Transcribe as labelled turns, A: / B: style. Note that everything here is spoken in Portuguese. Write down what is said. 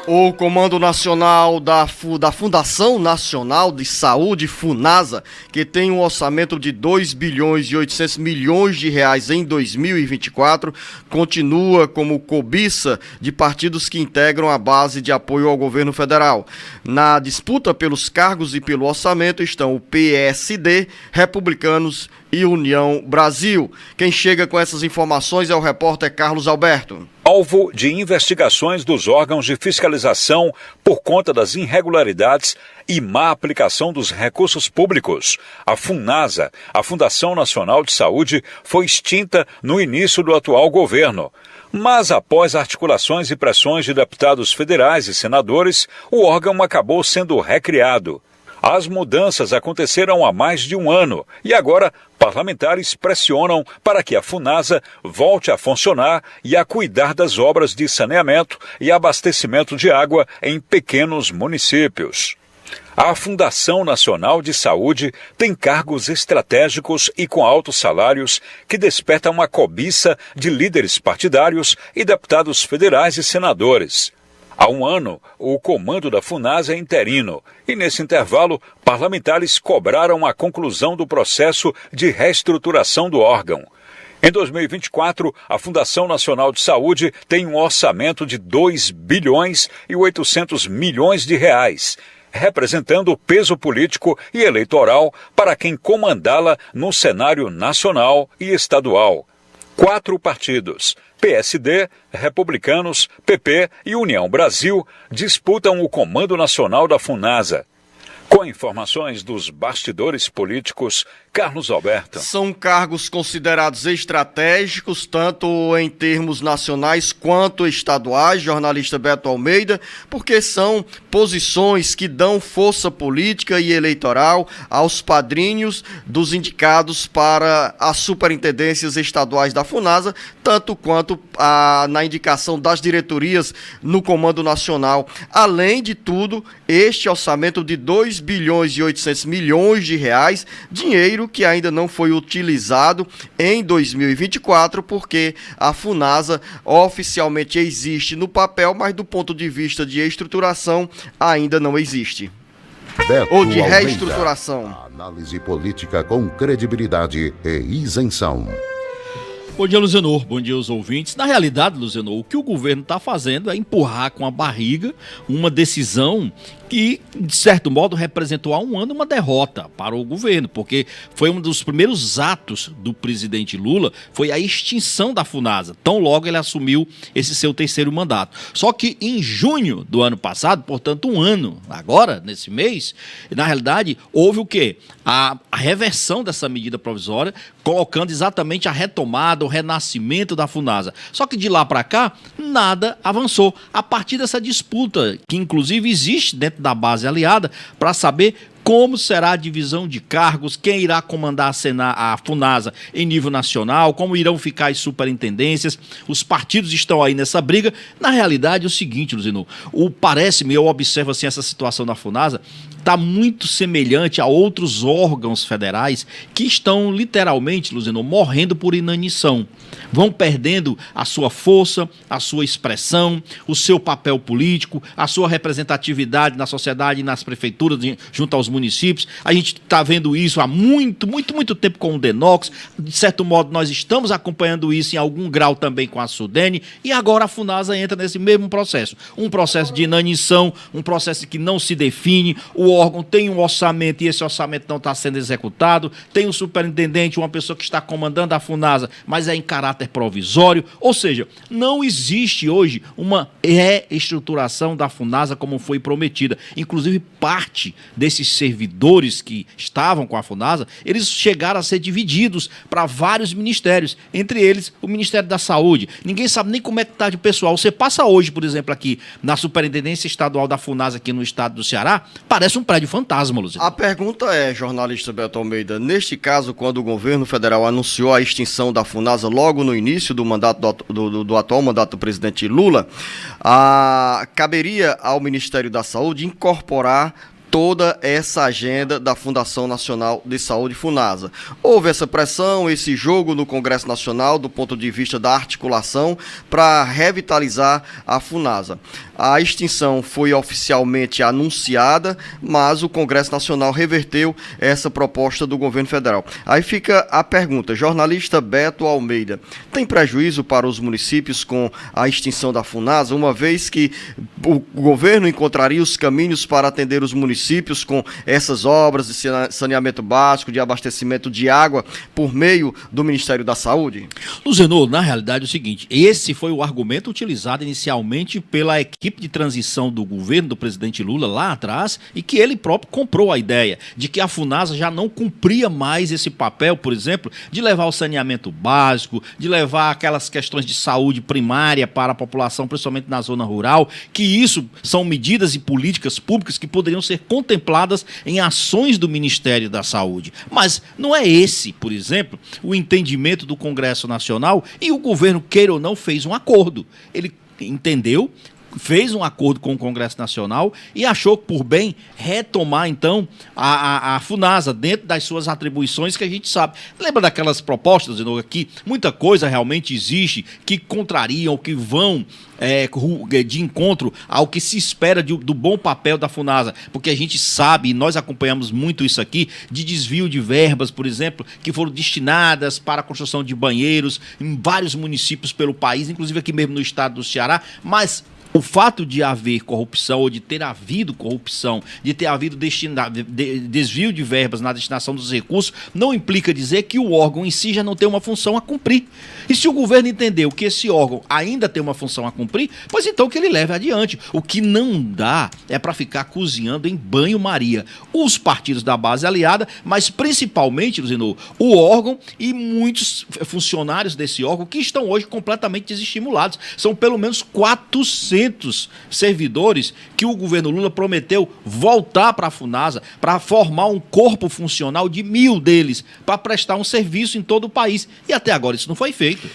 A: O Comando Nacional da Fundação Nacional de Saúde, FUNASA, que tem um orçamento de 2 bilhões e 800 milhões de reais em 2024, continua como cobiça de partidos que integram a base de apoio ao governo federal. Na disputa pelos cargos e pelo orçamento estão o PSD, Republicanos e União Brasil. Quem chega com essas informações é o repórter Carlos Alberto.
B: Alvo de investigações dos órgãos de fiscalização por conta das irregularidades e má aplicação dos recursos públicos. A FUNASA, a Fundação Nacional de Saúde, foi extinta no início do atual governo. Mas após articulações e pressões de deputados federais e senadores, o órgão acabou sendo recriado. As mudanças aconteceram há mais de um ano e agora parlamentares pressionam para que a FUNASA volte a funcionar e a cuidar das obras de saneamento e abastecimento de água em pequenos municípios. A Fundação Nacional de Saúde tem cargos estratégicos e com altos salários que despertam a cobiça de líderes partidários e deputados federais e senadores. Há um ano, o comando da FUNASA é interino e, nesse intervalo, parlamentares cobraram a conclusão do processo de reestruturação do órgão. Em 2024, a Fundação Nacional de Saúde tem um orçamento de 2 bilhões e 800 milhões de reais, representando peso político e eleitoral para quem comandá-la no cenário nacional e estadual. 4 partidos, PSD, Republicanos, PP e União Brasil, disputam o comando nacional da FUNASA. Com informações dos bastidores políticos, Carlos Alberto.
A: São cargos considerados estratégicos, tanto em termos nacionais quanto estaduais, jornalista Beto Almeida, porque são posições que dão força política e eleitoral aos padrinhos dos indicados para as superintendências estaduais da FUNASA, tanto quanto na indicação das diretorias no Comando Nacional. Além de tudo, este orçamento de 2 bilhões e 800 milhões de reais, dinheiro que ainda não foi utilizado em 2024, porque a FUNASA oficialmente existe no papel, mas do ponto de vista de estruturação ainda não existe.
C: Beto
A: Ou de
C: Almeida,
A: reestruturação.
C: análise política com credibilidade e isenção.
D: Bom dia, Luzenor. Bom dia aos ouvintes. Na realidade, Luzenor, o que o governo está fazendo é empurrar com a barriga uma decisão que, de certo modo, representou há um ano uma derrota para o governo, porque foi um dos primeiros atos do presidente Lula, foi a extinção da FUNASA, tão logo ele assumiu esse seu terceiro mandato. Só que em junho do ano passado, portanto um ano agora, nesse mês, na realidade, houve o quê? A reversão dessa medida provisória, colocando exatamente a retomada, o renascimento da FUNASA. Só que de lá para cá, nada avançou. A partir dessa disputa, que inclusive existe dentro da base aliada, para saber como será a divisão de cargos, quem irá comandar a FUNASA em nível nacional, como irão ficar as superintendências, os partidos estão aí nessa briga. Na realidade é o seguinte, Luzinor, parece-me, eu observo assim essa situação da FUNASA, está muito semelhante a outros órgãos federais que estão literalmente, Luzinor, morrendo por inanição. Vão perdendo a sua força, a sua expressão, o seu papel político, a sua representatividade na sociedade e nas prefeituras, junto aos municípios. A gente está vendo isso há muito tempo com o DENOX. De certo modo, nós estamos acompanhando isso em algum grau também com a SUDENE, e agora a FUNASA entra nesse mesmo processo. Um processo de inanição, um processo que não se define, o órgão tem um orçamento e esse orçamento não está sendo executado, tem um superintendente, uma pessoa que está comandando a FUNASA, mas é em caráter provisório, ou seja, não existe hoje uma reestruturação da FUNASA como foi prometida. Inclusive, parte desses servidores que estavam com a FUNASA, eles chegaram a ser divididos para vários ministérios, entre eles o Ministério da Saúde. Ninguém sabe nem como é que está de pessoal. Você passa hoje, por exemplo, aqui na Superintendência Estadual da FUNASA, aqui no estado do Ceará, parece um prédio fantasma, Luciano.
A: A pergunta é, jornalista Beto Almeida, neste caso, quando o governo federal anunciou a extinção da FUNASA logo no início do mandato do atual mandato do presidente Lula, caberia ao Ministério da Saúde incorporar toda essa agenda da Fundação Nacional de Saúde, FUNASA. Houve essa pressão, esse jogo no Congresso Nacional, do ponto de vista da articulação, para revitalizar a FUNASA. A extinção foi oficialmente anunciada, mas o Congresso Nacional reverteu essa proposta do governo federal. Aí fica a pergunta, jornalista Beto Almeida, tem prejuízo para os municípios com a extinção da FUNASA, uma vez que o governo encontraria os caminhos para atender os municípios com essas obras de saneamento básico, de abastecimento de água por meio do Ministério da Saúde?
D: Luzenor, na realidade é o seguinte, esse foi o argumento utilizado inicialmente pela equipe de transição do governo do presidente Lula lá atrás e que ele próprio comprou a ideia de que a FUNASA já não cumpria mais esse papel, por exemplo, de levar o saneamento básico, de levar aquelas questões de saúde primária para a população, principalmente na zona rural, que isso são medidas e políticas públicas que poderiam ser contempladas em ações do Ministério da Saúde. Mas não é esse, por exemplo, o entendimento do Congresso Nacional e o governo, queira ou não, fez um acordo. Ele entendeu, fez um acordo com o Congresso Nacional e achou por bem retomar, então, a FUNASA dentro das suas atribuições que a gente sabe. Lembra daquelas propostas, que muita coisa realmente existe que contrariam, que vão de encontro ao que se espera do bom papel da FUNASA, porque a gente sabe, e nós acompanhamos muito isso aqui, de desvio de verbas, por exemplo, que foram destinadas para a construção de banheiros em vários municípios pelo país, inclusive aqui mesmo no estado do Ceará, mas o fato de haver corrupção, ou de ter havido corrupção, de ter havido desvio de verbas na destinação dos recursos, não implica dizer que o órgão em si já não tem uma função a cumprir. E se o governo entendeu que esse órgão ainda tem uma função a cumprir, pois então que ele leve adiante. O que não dá é para ficar cozinhando em banho-maria os partidos da base aliada, mas principalmente, Luzinor, o órgão e muitos funcionários desse órgão que estão hoje completamente desestimulados. São pelo menos 400 servidores que o governo Lula prometeu voltar para a FUNASA para formar um corpo funcional de 1.000 deles para prestar um serviço em todo o país. E até agora isso não foi feito.